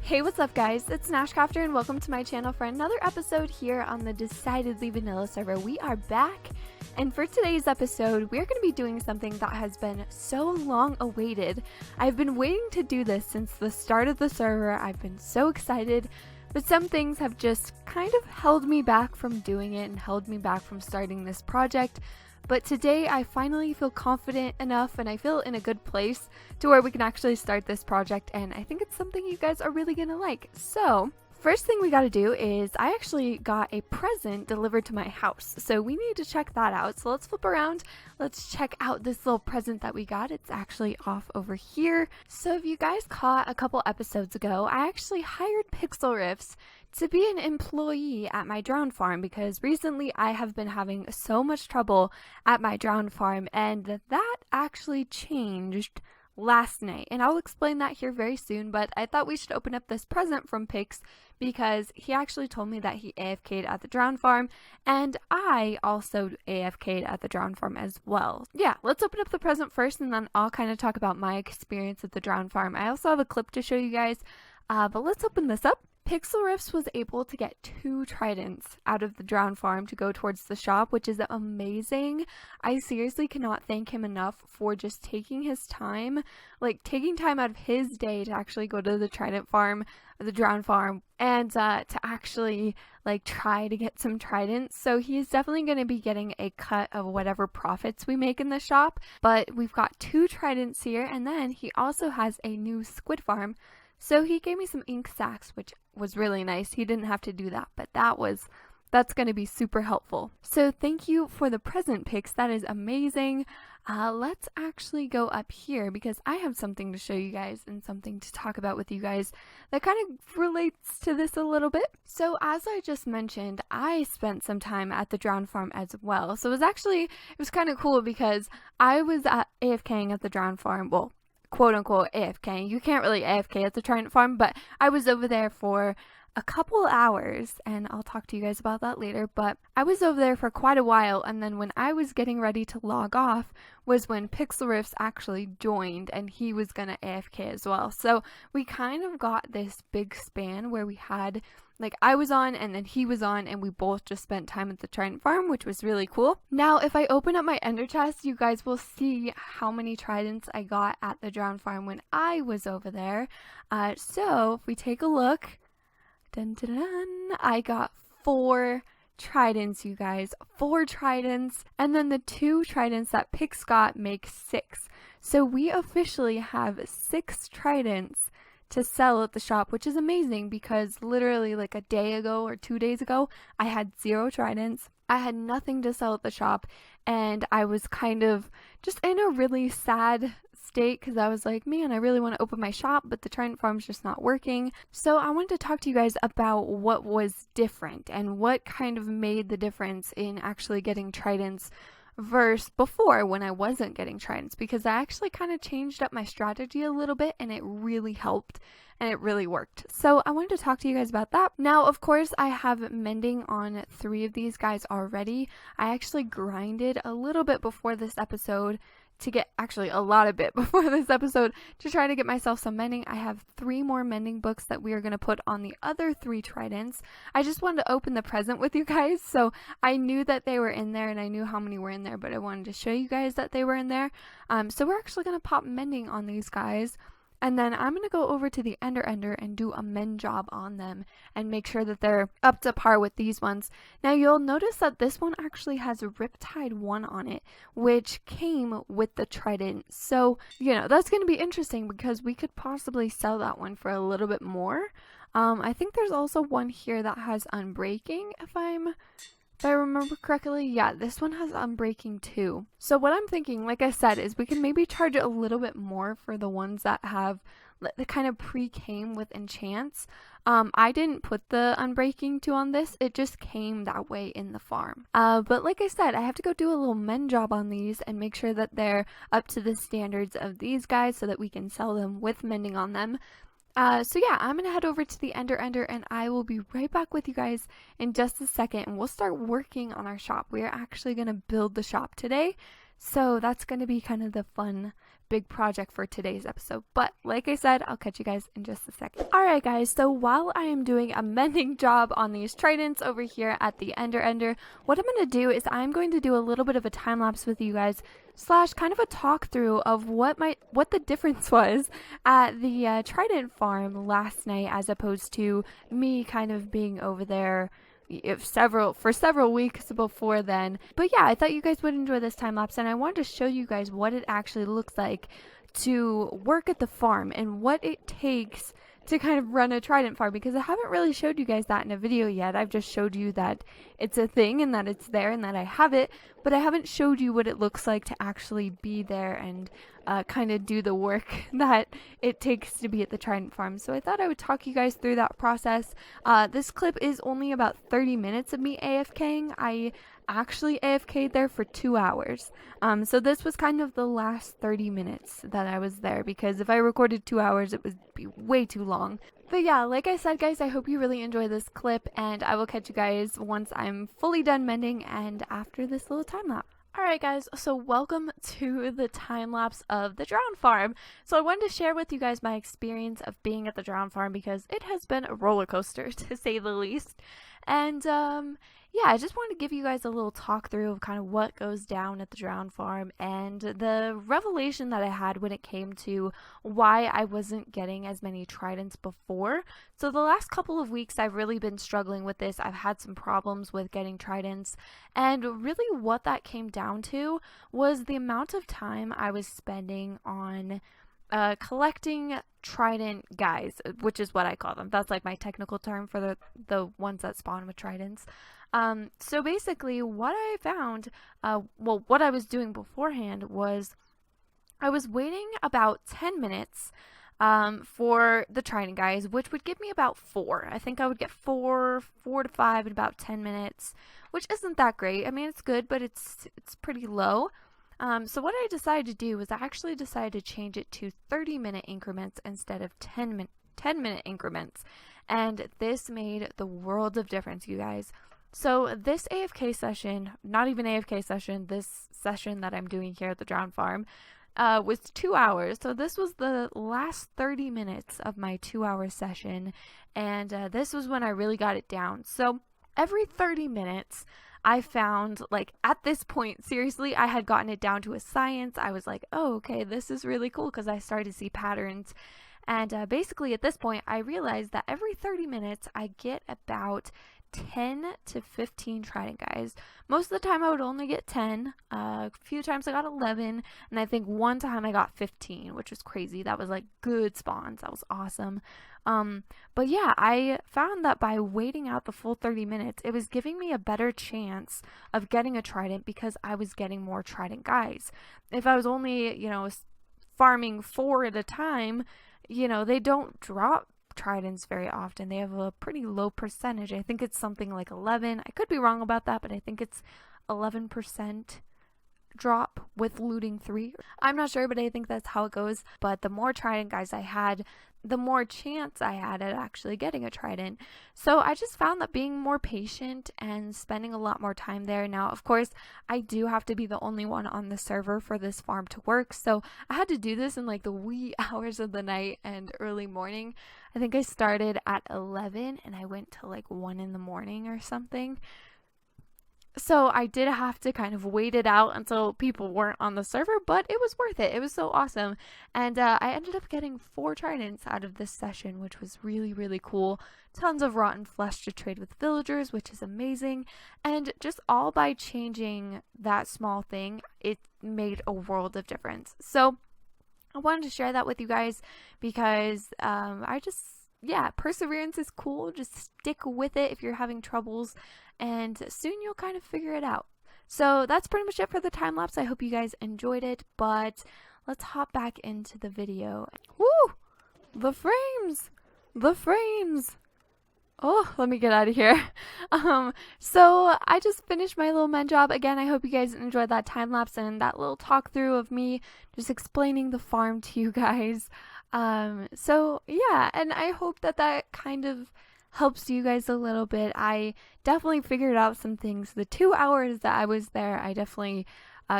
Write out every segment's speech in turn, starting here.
Hey, what's up guys? It's NashCrafter and welcome to my channel for another episode here on the Decidedly Vanilla server. We are back, and for today's episode, we're going to be doing something that has been so long awaited. I've been waiting to do this since the start of the server. I've been so excited, but some things have just kind of held me back from doing it and held me back from starting this project. But today I finally feel confident enough and I feel in a good place to where we can actually start this project, and I think it's something you guys are really gonna like. So first thing we gotta do is I actually got a present delivered to my house, so we need to check that out. So let's flip around, let's check out this little present that we got. It's actually off over here. So if you guys caught a couple episodes ago, I actually hired Pixel Riffs to be an employee at my drone farm because recently I have been having so much trouble at my drone farm, and that actually changed last night, and I'll explain that here very soon. But I thought we should open up this present from Pix because he actually told me that he AFK'd at the drone farm, and I also AFK'd at the drone farm as well. Yeah, let's open up the present first and then I'll kind of talk about my experience at the drone farm. I also have a clip to show you guys, but let's open this up. Pixel Riffs was able to get 2 tridents out of the drone farm to go towards the shop, which is amazing. I seriously cannot thank him enough for just taking his time, like taking time out of his day to actually go to the trident farm, the drone farm, and to actually like try to get some tridents. So he's definitely going to be getting a cut of whatever profits we make in the shop. But we've got 2 tridents here, and then he also has a new squid farm. So he gave me some ink sacks, which was really nice. He didn't have to do that, but that's going to be super helpful. So thank you for the present, Pix. That is amazing. Let's actually go up here because I have something to show you guys and something to talk about with you guys that kind of relates to this a little bit. So as I just mentioned, I spent some time at the drone farm as well. So it was kind of cool because I was AFKing at the drone farm. Well, quote unquote AFK. You can't really AFK at the trident farm, but I was over there for a couple hours, and I'll talk to you guys about that later. But I was over there for quite a while, and then when I was getting ready to log off was when Pixel Riffs actually joined, and he was gonna AFK as well. So we kind of got this big span where we had, like, I was on and then he was on, and we both just spent time at the trident farm, which was really cool. Now if I open up my ender chest, you guys will see how many tridents I got at the drone farm when I was over there. So if we take a look, dun, dun, dun, I got 4 tridents, you guys. 4 tridents, and then the 2 tridents that Pix got make 6. So we officially have 6 tridents to sell at the shop, which is amazing because literally like a day ago or 2 days ago, I had 0 tridents. I had nothing to sell at the shop, and I was kind of just in a really sad state because I was like, man, I really want to open my shop, but the trident farm's just not working. So I wanted to talk to you guys about what was different and what kind of made the difference in actually getting tridents versus before when I wasn't getting tridents, because I actually kind of changed up my strategy a little bit and it really helped and it really worked. So I wanted to talk to you guys about that. Now, of course, I have mending on 3 of these guys already. I actually grinded a little bit before this episode to get, actually a lot of bit before this episode, to try to get myself some mending. I have 3 more mending books that we are going to put on the other 3 tridents. I just wanted to open the present with you guys, so I knew that they were in there and I knew how many were in there, but I wanted to show you guys that they were in there. So we're actually going to pop mending on these guys. And then I'm going to go over to the Ender and do a mend job on them and make sure that they're up to par with these ones. Now you'll notice that this one actually has a Riptide 1 on it, which came with the trident. So, you know, that's going to be interesting because we could possibly sell that one for a little bit more. I think there's also one here that has Unbreaking, if I remember correctly. Yeah, this one has Unbreaking too. So what I'm thinking, like I said, is we can maybe charge a little bit more for the ones that have the kind of pre-came with enchants. I didn't put the Unbreaking 2 on this, it just came that way in the farm. But like I said, I have to go do a little mend job on these and make sure that they're up to the standards of these guys so that we can sell them with mending on them. So yeah, I'm gonna head over to the Ender and I will be right back with you guys in just a second, and we'll start working on our shop. We are actually gonna build the shop today. So that's going to be kind of the fun big project for today's episode. But like I said, I'll catch you guys in just a second. Alright guys, so while I am doing a mending job on these tridents over here at the ender, what I'm going to do is I'm going to do a little bit of a time lapse with you guys / kind of a talk through of what the difference was at the trident farm last night as opposed to me kind of being over there for several weeks before then. But yeah, I thought you guys would enjoy this time lapse, and I wanted to show you guys what it actually looks like to work at the farm and what it takes to kind of run a trident farm, because I haven't really showed you guys that in a video yet. I've just showed you that it's a thing and that it's there and that I have it, but I haven't showed you what it looks like to actually be there and kind of do the work that it takes to be at the trident farm. So I thought I would talk you guys through that process. This clip is only about 30 minutes of me AFKing. I actually AFK'd there for 2 hours. So this was kind of the last 30 minutes that I was there, because if I recorded 2 hours, it would be way too long. But yeah, like I said, guys, I hope you really enjoy this clip, and I will catch you guys once I'm fully done mending and after this little time lapse. Alright guys, so welcome to the time lapse of the drown farm. So I wanted to share with you guys my experience of being at the drown farm, because it has been a roller coaster to say the least. And yeah, I just wanted to give you guys a little talk through of kind of what goes down at the drown farm and the revelation that I had when it came to why I wasn't getting as many tridents before. So the last couple of weeks I've really been struggling with this. I've had some problems with getting tridents, and really what that came down to was the amount of time I was spending on collecting trident guys, which is what I call them. That's like my technical term for the ones that spawn with tridents. So basically what I found, what I was doing beforehand was I was waiting about 10 minutes for the trident guys, which would give me about 4. I think I would get 4 to 5 in about 10 minutes, which isn't that great. I mean, it's good, but it's pretty low. So what I decided to do was I actually decided to change it to 30-minute increments instead of 10-minute increments. And this made the world of difference, you guys. So this AFK session, not even AFK session, this session that I'm doing here at the drown farm, was 2 hours. So this was the last 30 minutes of my 2-hour session. And this was when I really got it down. So every 30 minutes, I found, like, at this point, seriously, I had gotten it down to a science. I was like, oh, okay, this is really cool, because I started to see patterns. And basically, at this point, I realized that every 30 minutes, I get about 10 to 15 trident guys. Most of the time I would only get 10. A few times I got 11, and I think one time I got 15, which was crazy. That was like good spawns. That was awesome. But yeah, I found that by waiting out the full 30 minutes, it was giving me a better chance of getting a trident because I was getting more trident guys. If I was only, farming 4 at a time, they don't drop tridents very often. They have a pretty low percentage. I think it's something like 11. I could be wrong about that, but I think it's 11% drop with looting 3. I'm not sure, but I think that's how it goes. But the more trident guys I had, the more chance I had at actually getting a trident. So I just found that being more patient and spending a lot more time there. Now, of course, I do have to be the only one on the server for this farm to work. So I had to do this in like the wee hours of the night and early morning. I think I started at 11 and I went till like 1 in the morning or something. So I did have to kind of wait it out until people weren't on the server, but it was worth it. It was so awesome. And I ended up getting 4 tridents out of this session, which was really, really cool. Tons of rotten flesh to trade with villagers, which is amazing. And just all by changing that small thing, it made a world of difference. So I wanted to share that with you guys because perseverance is cool. Just stick with it if you're having troubles, and soon you'll kind of figure it out. So that's pretty much it for the time lapse. I hope you guys enjoyed it, but let's hop back into the video. Woo! The frames! The frames! Oh, let me get out of here. So I just finished my little mend job. Again, I hope you guys enjoyed that time lapse and that little talk through of me just explaining the farm to you guys. So yeah, and I hope that kind of helps you guys a little bit. I definitely figured out some things. The 2 hours that I was there, I definitely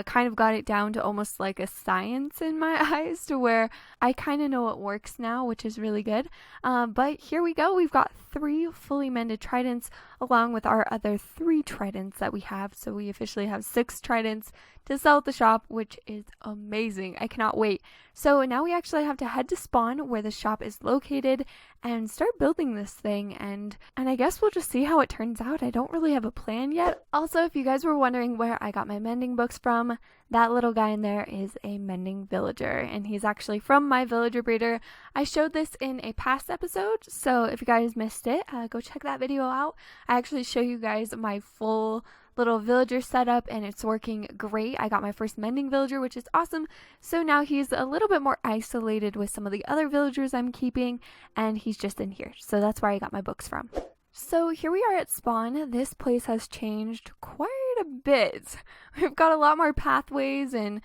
kind of got it down to almost like a science in my eyes, to where I kind of know what works now, which is really good. But here we go. We've got 3 fully mended tridents along with our other 3 tridents that we have. So we officially have 6 tridents to sell at the shop, which is amazing. I cannot wait. So now we actually have to head to Spawn, where the shop is located, and start building this thing, and I guess we'll just see how it turns out. I don't really have a plan yet. Also, if you guys were wondering where I got my mending books from, that little guy in there is a mending villager, and he's actually from my villager breeder. I showed this in a past episode, so if you guys missed it, go check that video out. I actually show you guys my full little villager setup, and it's working great. I got my first mending villager, which is awesome. So now he's a little bit more isolated with some of the other villagers I'm keeping, and he's just in here. So that's where I got my books from. So here we are at Spawn. This place has changed quite a bit. We've got a lot more pathways and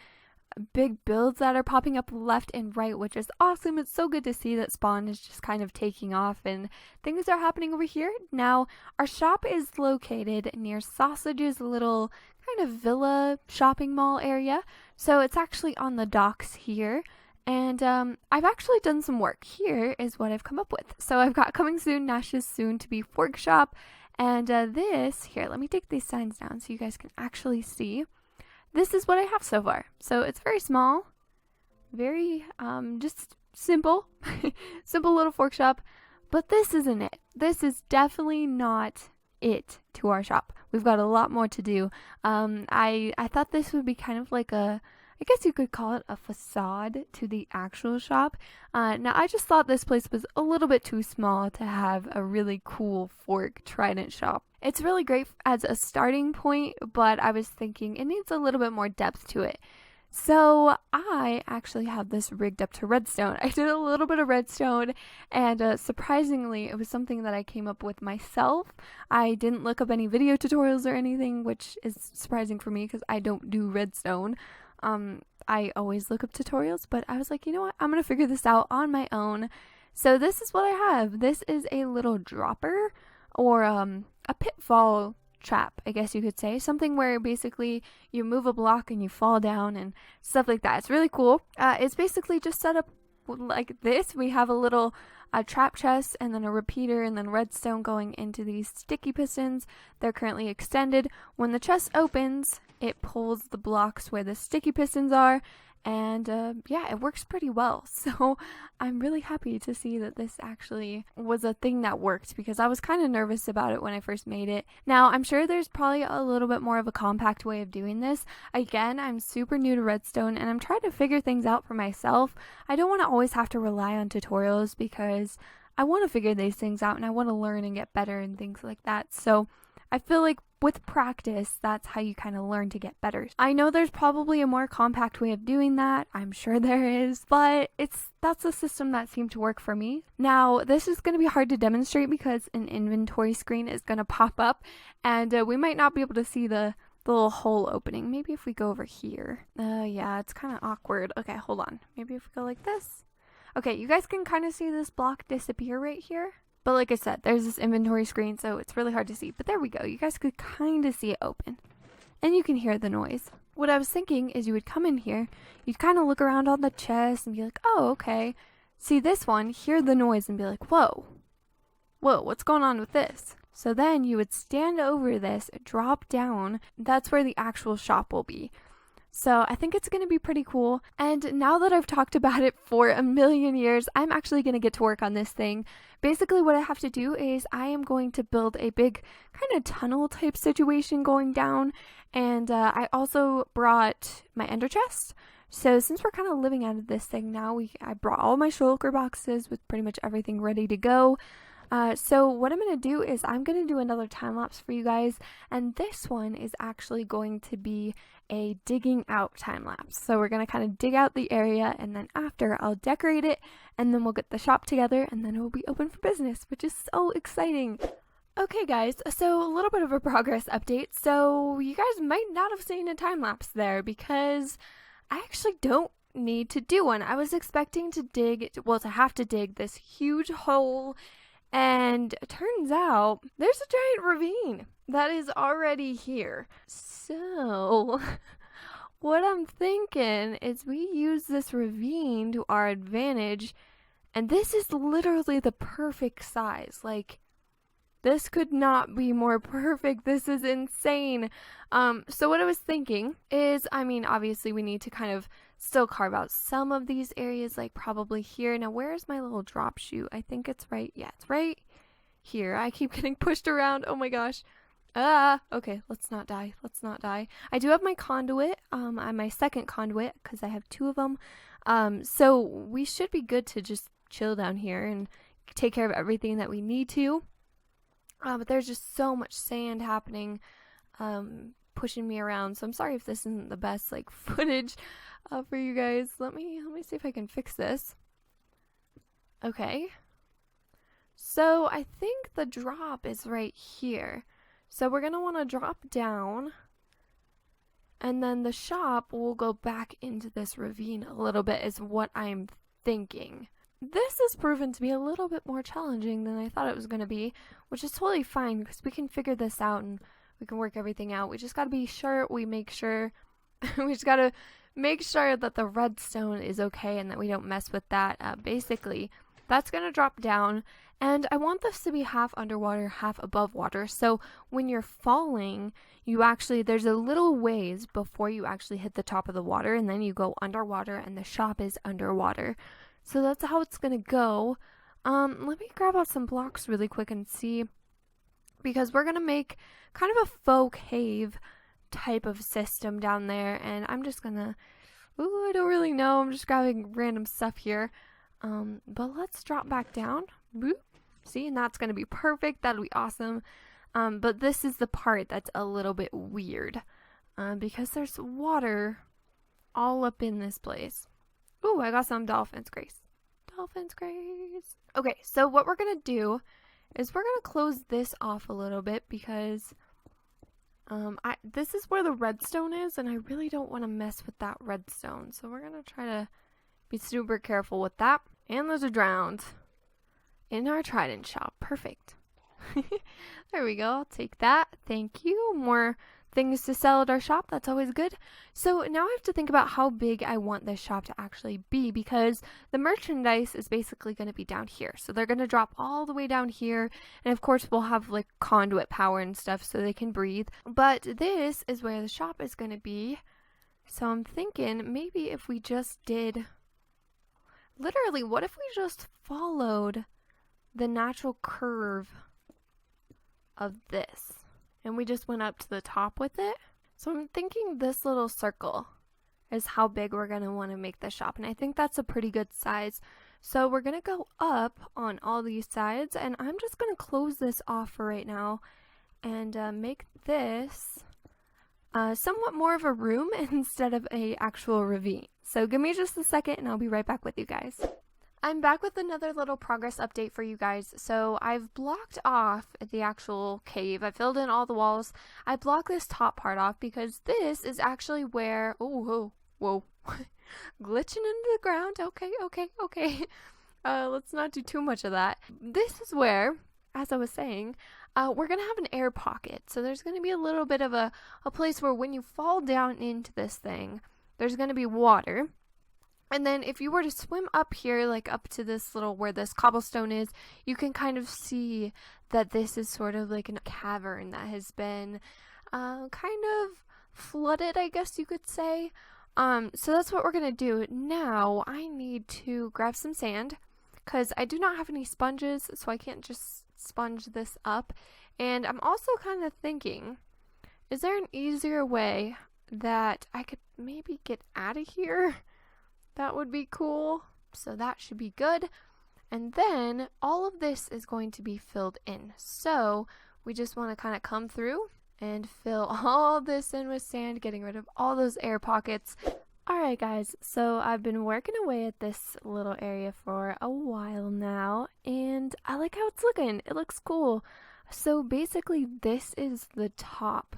big builds that are popping up left and right, which is awesome. It's so good to see that Spawn is just kind of taking off and things are happening over here. Now, our shop is located near Sausage's little kind of villa shopping mall area. So it's actually on the docks here. And I've actually done some work. Here is what I've come up with. So I've got coming soon, Nash's soon to be fork shop. And this, here, let me take these signs down so you guys can actually see. This is what I have so far. So it's very small, very just simple, simple little fork shop. But this isn't it. This is definitely not it to our shop. We've got a lot more to do. I thought this would be kind of like a, I guess you could call it a facade to the actual shop. Now I just thought this place was a little bit too small to have a really cool fork trident shop. It's really great as a starting point, but I was thinking it needs a little bit more depth to it. So I actually have this rigged up to redstone. I did a little bit of redstone, and surprisingly, it was something that I came up with myself. I didn't look up any video tutorials or anything, which is surprising for me because I don't do redstone. I always look up tutorials, but I was like, you know what? I'm going to figure this out on my own. So this is what I have. This is a little dropper, or a pitfall trap, I guess you could say. Something where basically you move a block and you fall down and stuff like that. It's really cool. It's basically just set up like this. We have a little trap chest and then a repeater and then redstone going into these sticky pistons. They're currently extended. When the chest opens, it pulls the blocks where the sticky pistons are, and yeah, it works pretty well. So I'm really happy to see that this actually was a thing that worked, because I was kind of nervous about it when I first made it. Now, I'm sure there's probably a little bit more of a compact way of doing this. Again, I'm super new to redstone and I'm trying to figure things out for myself. I don't want to always have to rely on tutorials, because I want to figure these things out and I want to learn and get better and things like that. So I feel like with practice, that's how you kind of learn to get better. I know there's probably a more compact way of doing that. I'm sure there is, but that's a system that seemed to work for me. Now, this is going to be hard to demonstrate because an inventory screen is going to pop up, and we might not be able to see the little hole opening. Maybe if we go over here. Yeah, it's kind of awkward. Okay, hold on. Maybe if we go like this. Okay, you guys can kind of see this block disappear right here. But like I said, there's this inventory screen, so it's really hard to see. But there we go. You guys could kind of see it open. And you can hear the noise. What I was thinking is you would come in here, you'd kind of look around on the chest and be like, oh, okay. See this one, hear the noise and be like, whoa, what's going on with this? So then you would stand over this, drop down. That's where the actual shop will be. So I think it's going to be pretty cool. And now that I've talked about it for a million years, I'm actually going to get to work on this thing. Basically what I have to do is I am going to build a big kind of tunnel type situation going down. And I also brought my ender chest. So since we're kind of living out of this thing now, I brought all my shulker boxes with pretty much everything ready to go. So what I'm going to do is I'm going to do another time lapse for you guys, and this one is actually going to be a digging out time lapse. So we're going to kind of dig out the area, and then after I'll decorate it, and then we'll get the shop together, and then it will be open for business, which is so exciting. Okay guys, so a little bit of a progress update. So you guys might not have seen a time lapse there because I actually don't need to do one. I was expecting to have to dig this huge hole. And it turns out there's a giant ravine that is already here. So what I'm thinking is we use this ravine to our advantage, and this is literally the perfect size. Like, this could not be more perfect. This is insane. So what I was thinking is, I mean, obviously we need to kind of still carve out some of these areas, like probably here. Now, where's my little drop chute? I think it's right. Yeah, it's right here. I keep getting pushed around. Oh my gosh. Okay, let's not die. Let's not die. I do have my conduit, my second conduit, because I have 2 of them. So we should be good to just chill down here and take care of everything that we need to. But there's just so much sand happening, pushing me around. So I'm sorry if this isn't the best like footage for you guys. Let me see if I can fix this. Okay. So I think the drop is right here. So we're gonna want to drop down, and then the shop will go back into this ravine a little bit, is what I'm thinking. This has proven to be a little bit more challenging than I thought it was going to be, which is totally fine because we can figure this out and we can work everything out. We just got to be sure we just got to make sure that the redstone is okay and that we don't mess with that. Basically, that's going to drop down, and I want this to be half underwater, half above water. So when you're falling, there's a little ways before you actually hit the top of the water, and then you go underwater and the shop is underwater. So that's how it's gonna go. Let me grab out some blocks really quick and see, because we're gonna make kind of a faux cave type of system down there, and I'm just gonna, I don't really know, I'm just grabbing random stuff here. But let's drop back down. Boop. See, and that's gonna be perfect. That'll be awesome. But this is the part that's a little bit weird, because there's water all up in this place. Ooh, I got some dolphins, Grace. Dolphins, Grace. Okay, so what we're going to do is we're going to close this off a little bit because this is where the redstone is, and I really don't want to mess with that redstone. So we're going to try to be super careful with that. And those are drowned in our trident shop. Perfect. There we go. I'll take that. Thank you. More things to sell at our shop. That's always good. So now I have to think about how big I want this shop to actually be, because the merchandise is basically going to be down here. So they're going to drop all the way down here. And of course, we'll have like conduit power and stuff so they can breathe. But this is where the shop is going to be. So I'm thinking maybe if we just did, literally, what if we just followed the natural curve of this? And we just went up to the top with it. So I'm thinking this little circle is how big we're going to want to make the shop. And I think that's a pretty good size. So we're going to go up on all these sides. And I'm just going to close this off for right now. And make this somewhat more of a room instead of a actual ravine. So give me just a second and I'll be right back with you guys. I'm back with another little progress update for you guys. So I've blocked off the actual cave. I filled in all the walls. I blocked this top part off because this is actually where, whoa, glitching into the ground. Okay. Let's not do too much of that. This is where, as I was saying, we're going to have an air pocket. So there's going to be a little bit of a place where when you fall down into this thing, there's going to be water. And then if you were to swim up here, like up to this little, where this cobblestone is, you can kind of see that this is sort of like a cavern that has been kind of flooded, I guess you could say. So that's what we're going to do. Now I need to grab some sand because I do not have any sponges, so I can't just sponge this up. And I'm also kind of thinking, is there an easier way that I could maybe get out of here? That would be cool. So that should be good. And then all of this is going to be filled in. So we just want to kind of come through and fill all this in with sand, getting rid of all those air pockets. Alright guys, so I've been working away at this little area for a while now, and I like how it's looking. It looks cool. So basically this is the top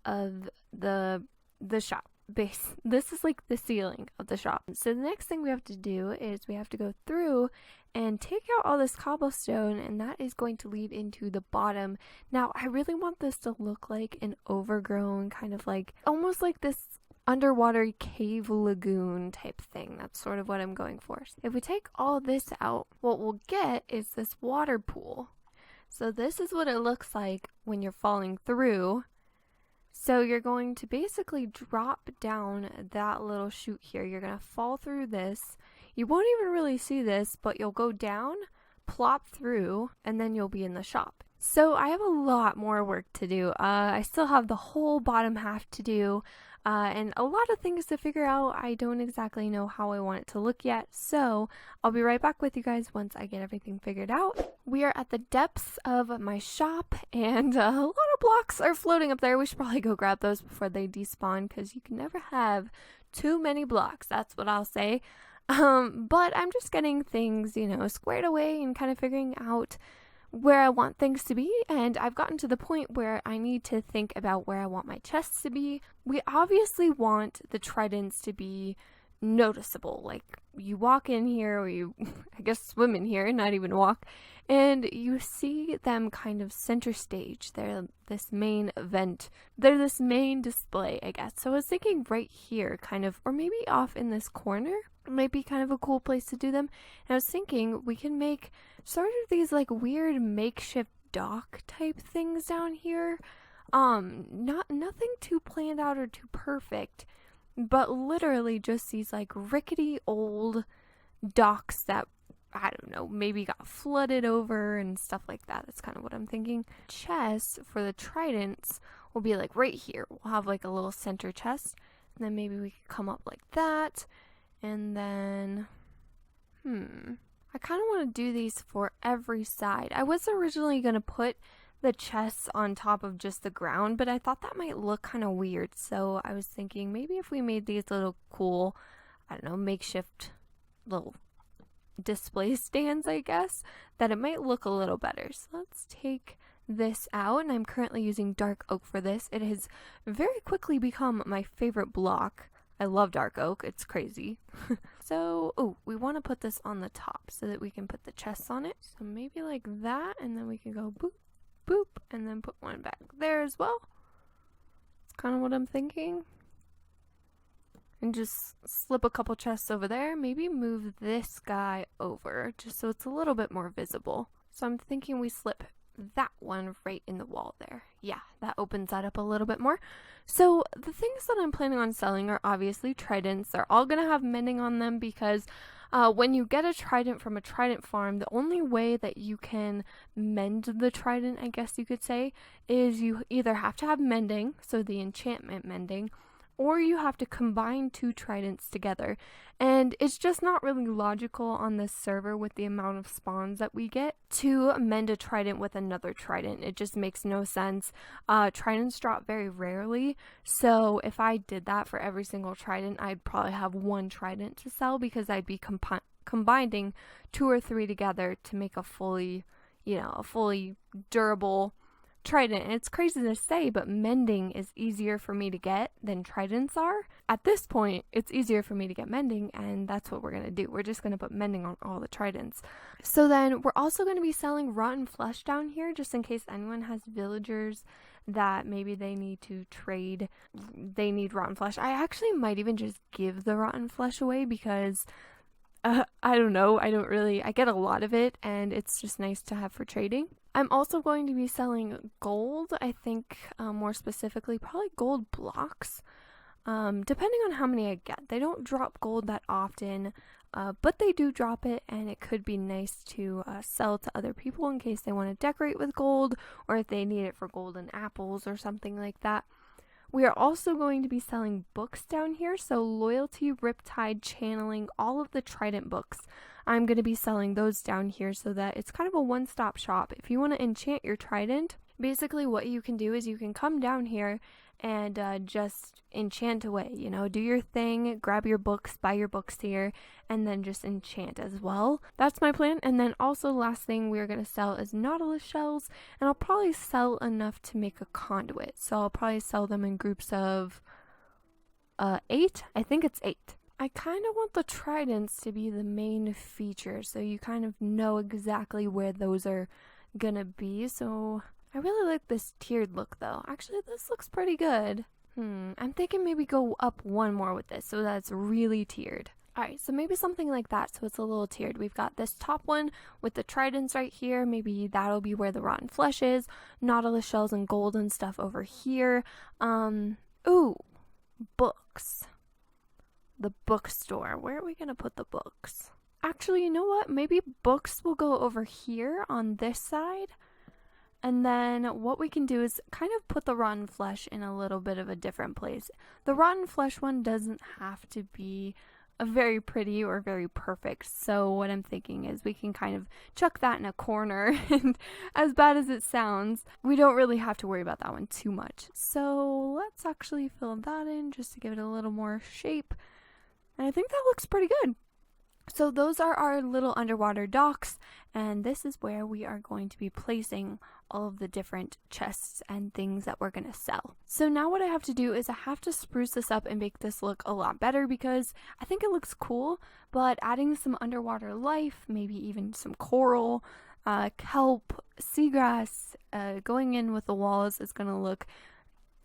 of the shop. This is like the ceiling of the shop. So the next thing we have to do is we have to go through and take out all this cobblestone, and that is going to lead into the bottom. Now I really want this to look like an overgrown kind of like, almost like this underwater cave lagoon type thing. That's sort of what I'm going for. If we take all this out, what we'll get is this water pool. So this is what it looks like when you're falling through. So you're going to basically drop down that little chute here. You're going to fall through this. You won't even really see this, but you'll go down, plop through, and then you'll be in the shop. So I have a lot more work to do. I still have the whole bottom half to do. And a lot of things to figure out. I don't exactly know how I want it to look yet, so I'll be right back with you guys once I get everything figured out. We are at the depths of my shop, and a lot of blocks are floating up there. We should probably go grab those before they despawn, because you can never have too many blocks. That's what I'll say. But I'm just getting things, you know, squared away and kind of figuring out where I want things to be, and I've gotten to the point where I need to think about where I want my chests to be. We obviously want the tridents to be noticeable, like you walk in here, or you, I guess, swim in here, not even walk, and you see them kind of center stage. They're this main event. They're this main display, I guess. So I was thinking right here, kind of, or maybe off in this corner, might be kind of a cool place to do them. And I was thinking we can make sort of these like weird makeshift dock type things down here. Nothing too planned out or too perfect, but literally just these like rickety old docks that, I don't know, maybe got flooded over and stuff like that. That's kind of what I'm thinking. Chests for the tridents will be like right here. We'll have like a little center chest, and then maybe we could come up like that. And then, I kind of want to do these for every side. I was originally going to put the chests on top of just the ground, but I thought that might look kind of weird. So I was thinking maybe if we made these little cool, I don't know, makeshift little display stands, I guess, that it might look a little better. So let's take this out, and I'm currently using dark oak for this. It has very quickly become my favorite block. I love dark oak. It's crazy. So, we want to put this on the top so that we can put the chests on it. So maybe like that, and then we can go boop, boop, and then put one back there as well. That's kind of what I'm thinking. And just slip a couple chests over there. Maybe move this guy over just so it's a little bit more visible. So I'm thinking we slip that one right in the wall there. Yeah, that opens that up a little bit more. So the things that I'm planning on selling are obviously tridents. They're all going to have mending on them because when you get a trident from a trident farm, the only way that you can mend the trident, I guess you could say, is you either have to have mending, so the enchantment mending, or you have to combine two tridents together. And it's just not really logical on this server with the amount of spawns that we get to mend a trident with another trident. It just makes no sense. Tridents drop very rarely, so if I did that for every single trident, I'd probably have one trident to sell because I'd be combining two or three together to make a fully durable trident. And it's crazy to say, but mending is easier for me to get than tridents are. At this point, it's easier for me to get mending, and that's what we're going to do. We're just going to put mending on all the tridents. So then we're also going to be selling rotten flesh down here, just in case anyone has villagers that maybe they need to trade. They need rotten flesh. I actually might even just give the rotten flesh away because I don't know. I get a lot of it, and it's just nice to have for trading. I'm also going to be selling gold, I think, more specifically, probably gold blocks, depending on how many I get. They don't drop gold that often, but they do drop it, and it could be nice to sell to other people in case they want to decorate with gold, or if they need it for golden apples or something like that. We are also going to be selling books down here, so Loyalty, Riptide, Channeling, all of the Trident books. I'm going to be selling those down here so that it's kind of a one-stop shop. If you want to enchant your Trident, basically what you can do is you can come down here and just enchant away, you know, do your thing, grab your books, buy your books here, and then just enchant as well. That's my plan. And then also last thing we're going to sell is Nautilus shells, and I'll probably sell enough to make a conduit. So I'll probably sell them in groups of 8. I think it's 8. I kind of want the tridents to be the main feature, so you kind of know exactly where those are gonna be. So I really like this tiered look though. Actually, this looks pretty good. I'm thinking maybe go up one more with this so that's really tiered. Alright, so maybe something like that, so it's a little tiered. We've got this top one with the tridents right here. Maybe that'll be where the rotten flesh is. Nautilus shells and gold and stuff over here. Ooh, books. The bookstore. Where are we going to put the books? Actually, you know what? Maybe books will go over here on this side. And then what we can do is kind of put the rotten flesh in a little bit of a different place. The rotten flesh one doesn't have to be a very pretty or very perfect. So what I'm thinking is we can kind of chuck that in a corner. And as bad as it sounds, we don't really have to worry about that one too much. So let's actually fill that in just to give it a little more shape. And I think that looks pretty good. So those are our little underwater docks, and this is where we are going to be placing all of the different chests and things that we're going to sell. So now what I have to do is I have to spruce this up and make this look a lot better because I think it looks cool, but adding some underwater life, maybe even some coral, kelp, seagrass, going in with the walls is going to look,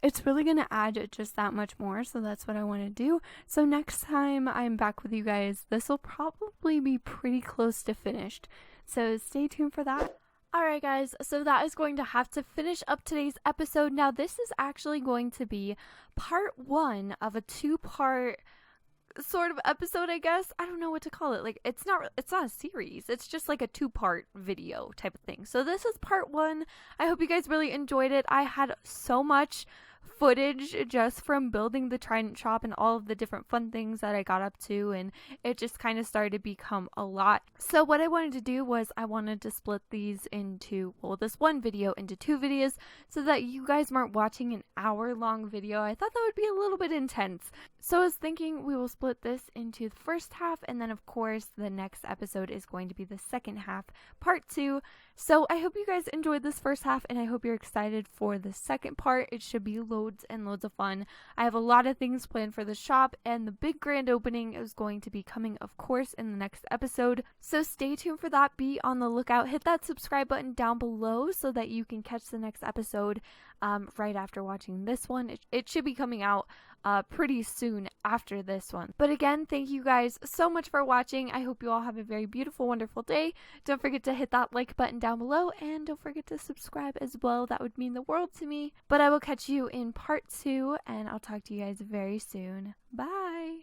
it's really going to add just that much more, so that's what I want to do. So next time I'm back with you guys, this will probably be pretty close to finished. So stay tuned for that. Alright guys, so that is going to have to finish up today's episode. Now this is actually going to be part 1 of a 2-part sort of episode, I guess. I don't know what to call it. Like it's not a series. It's just like a 2-part video type of thing. So this is part 1. I hope you guys really enjoyed it. I had so much footage just from building the Trident shop and all of the different fun things that I got up to, and it just kind of started to become a lot. So what I wanted to do was I wanted to split these into, well, this one video into 2 videos so that you guys weren't watching an hour-long video. I thought that would be a little bit intense. So I was thinking we will split this into the first half, and then of course the next episode is going to be the second half, part 2. So I hope you guys enjoyed this first half, and I hope you're excited for the second part. It should be loads and loads of fun. I have a lot of things planned for the shop, and the big grand opening is going to be coming, of course, in the next episode. So stay tuned for that. Be on the lookout. Hit that subscribe button down below so that you can catch the next episode right after watching this one. It should be coming out pretty soon after this one. But again, thank you guys so much for watching. I hope you all have a very beautiful, wonderful day. Don't forget to hit that like button down below, and don't forget to subscribe as well. That would mean the world to me. But I will catch you in part 2, and I'll talk to you guys very soon. Bye!